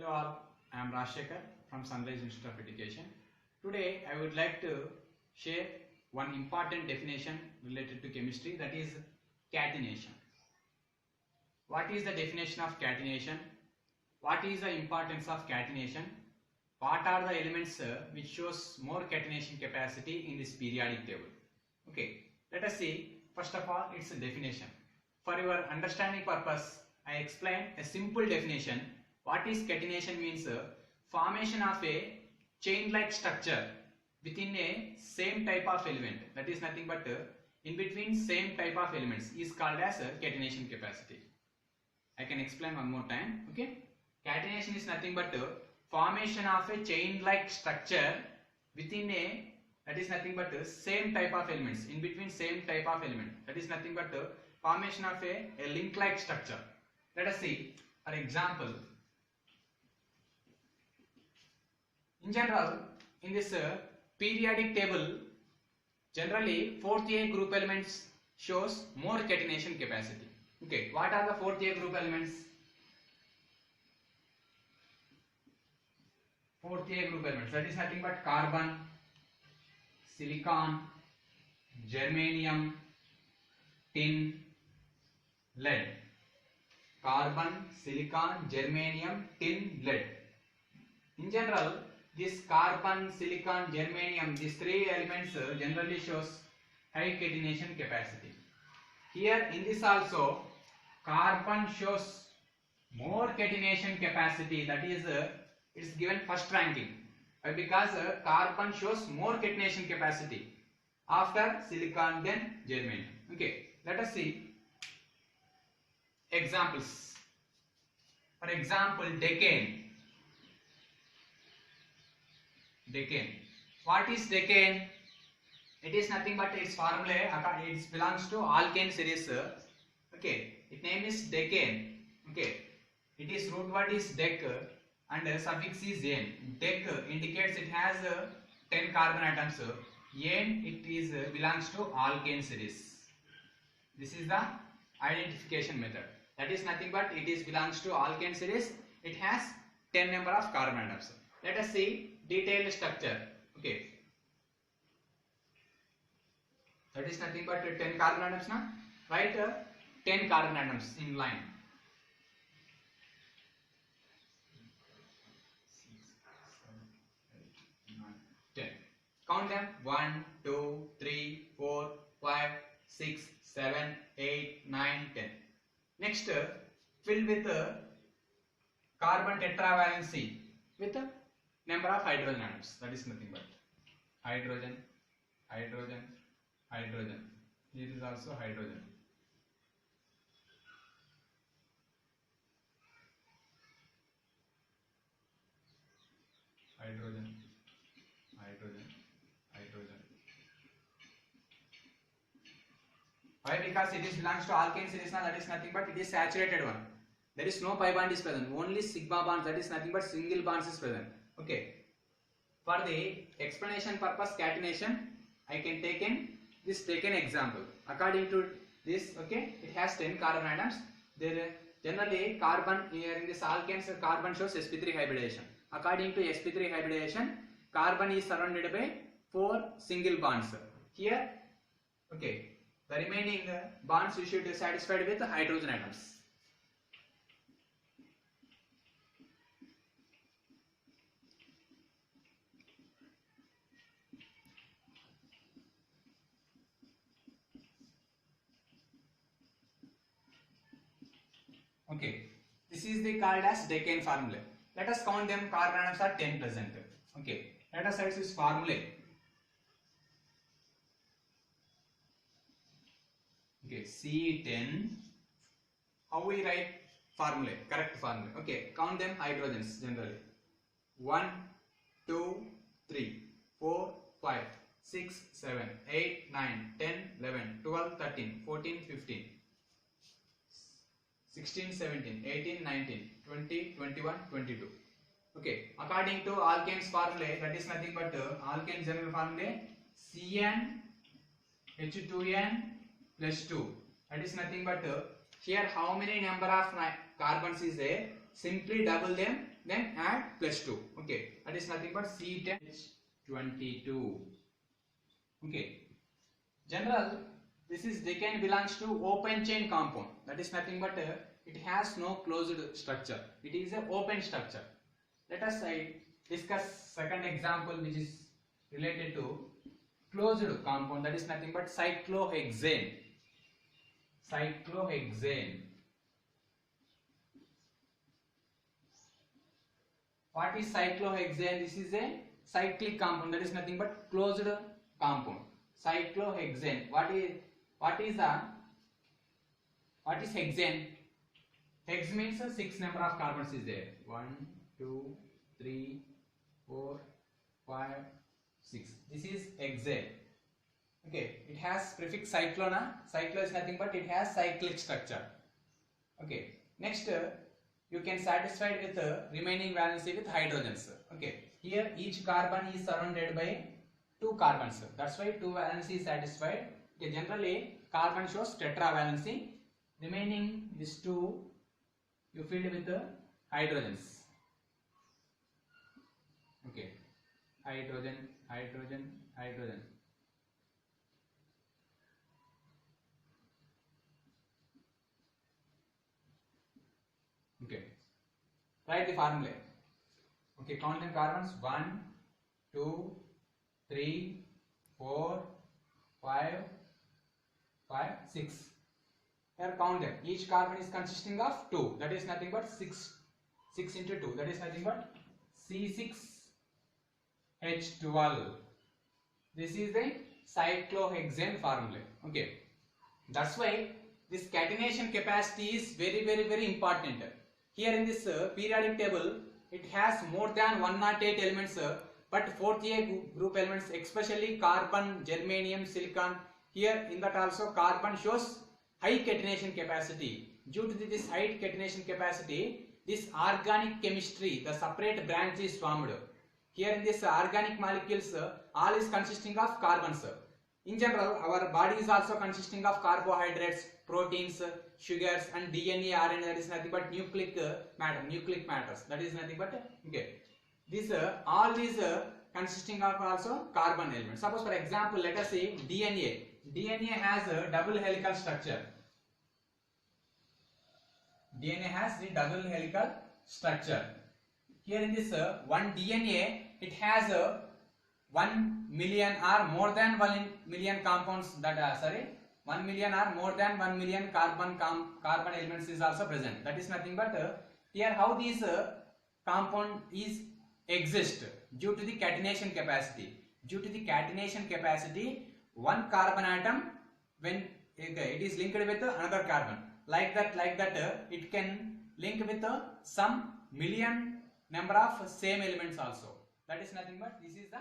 Hello all, I am Rajshekhar from Sunrise Institute of Education. Today I would like to share one important definition related to chemistry, that is catenation. What is the definition of catenation? What is the importance of catenation? What are the elements which shows more catenation capacity in this periodic table? Okay, let us see first of all its definition. For your understanding purpose, I explain a simple definition. What is catenation means formation of a chain-like structure within a same type of element, that is nothing but in between same type of elements, is called as catenation capacity. I can explain one more time. Okay, catenation is nothing but formation of a chain-like structure within a, that is nothing but same type of elements, in between same type of element, that is nothing but formation of a link-like structure. Let us see for example. In general, in this periodic table, generally 4th A group elements shows more catenation capacity. Okay, what are the 4th A group elements? 4th A group elements, that is nothing but carbon, silicon, germanium, tin, lead. Carbon, silicon, germanium, tin, lead. In general, this carbon, silicon, germanium, these three elements generally shows high catenation capacity. Here in this also, carbon shows more catenation capacity, that is it's given first ranking. Because carbon shows more catenation capacity after silicon, then germanium. Okay, let us see examples. For example, decane. Decane. What is decane? It is nothing but its formula. It belongs to alkane series. Okay, its name is decane. Okay, it is root word is dec and suffix is ane. Dec indicates it has 10 carbon atoms. Ane it is belongs to alkane series. This is the identification method. That is nothing but it is belongs to alkane series. It has 10 number of carbon atoms. Let us see detailed structure. Okay, that is nothing but 10 carbon atoms. Now write 10 carbon atoms in line. 10. Count them. 1, 2, 3, 4, 5, 6, 7, 8, 9, 10. Next, fill with carbon tetravalency with number of hydrogen atoms. That is nothing but hydrogen, hydrogen, hydrogen. Here is also hydrogen. Hydrogen, hydrogen, hydrogen. Why? Because it is belongs to alkane series. Now that is nothing but it is saturated one. There is no pi bond is present. Only sigma bonds, that is nothing but single bonds is present. Okay. For the explanation purpose catenation, I can take an example. According to this, okay, it has 10 carbon atoms. There generally carbon here in this alkanes, carbon shows sp3 hybridization. According to sp3 hybridization, carbon is surrounded by 4 single bonds. Here, okay, the remaining bonds you should be satisfied with hydrogen atoms. Okay, this is the called as decane formula. Let us count them. Carbon atoms are 10 present. Okay, let us write this formula. Okay, C10. How we write formula? Correct formula. Okay, count them hydrogens generally. 1, 2, 3, 4, 5, 6, 7, 8, 9, 10, 11, 12, 13, 14, 15. 16, 17, 18, 19, 20, 21, 22. Okay, according to alkane's formula, that is nothing but alkane general formula CN H2N plus 2. That is nothing but here how many number of carbons is there? Simply double them then add +2. Okay, that is nothing but C10H22. Okay, general, this is decane belongs to open chain compound. That is nothing but it has no closed structure. It is an open structure. Let us discuss second example, which is related to closed compound. That is nothing but cyclohexane. Cyclohexane. What is cyclohexane? This is a cyclic compound. That is nothing but closed compound. Cyclohexane. What is hexane? Hex means 6 number of carbons is there. 1, 2, 3, 4, 5, 6. This is hexane. Okay, it has prefix cyclona. Cyclo is nothing but it has cyclic structure. Okay, next you can satisfy with the remaining valency with hydrogens. Okay, here each carbon is surrounded by 2 carbons. That's why 2 valency is satisfied. Okay, generally carbon shows tetravalency. Remaining is 2 you filled with the hydrogens. Okay, hydrogen, hydrogen, hydrogen. Okay, write the formula. Okay, count them carbons. 1, 2, 3, 4, 5, 6. Here count them. Each carbon is consisting of 2. That is nothing but 6 into 2. That is nothing but C6H12. This is the cyclohexane formula. Okay. That's why this catenation capacity is very, very, very important. Here in this periodic table, it has more than 108 elements, but 48 group elements, especially carbon, germanium, silicon. Here in that also carbon shows high catenation capacity. Due to this high catenation capacity, this organic chemistry, the separate branch is formed. Here in this organic molecules, all is consisting of carbons. In general, our body is also consisting of carbohydrates, proteins, sugars, and DNA, RNA. That is nothing but nucleic matters. That is nothing but okay. This all these consisting of also carbon elements. Suppose for example, let us say DNA. DNA has a double helical structure. DNA has the double helical structure. Here in this one DNA, it has 1 million or more than 1 million compounds. 1 million or more than 1 million carbon elements is also present. That is nothing but here how these compound is exist due to the catenation capacity. Due to the catenation capacity, one carbon atom when it is linked with another carbon, like that it can link with some million number of same elements also. That is nothing but this is the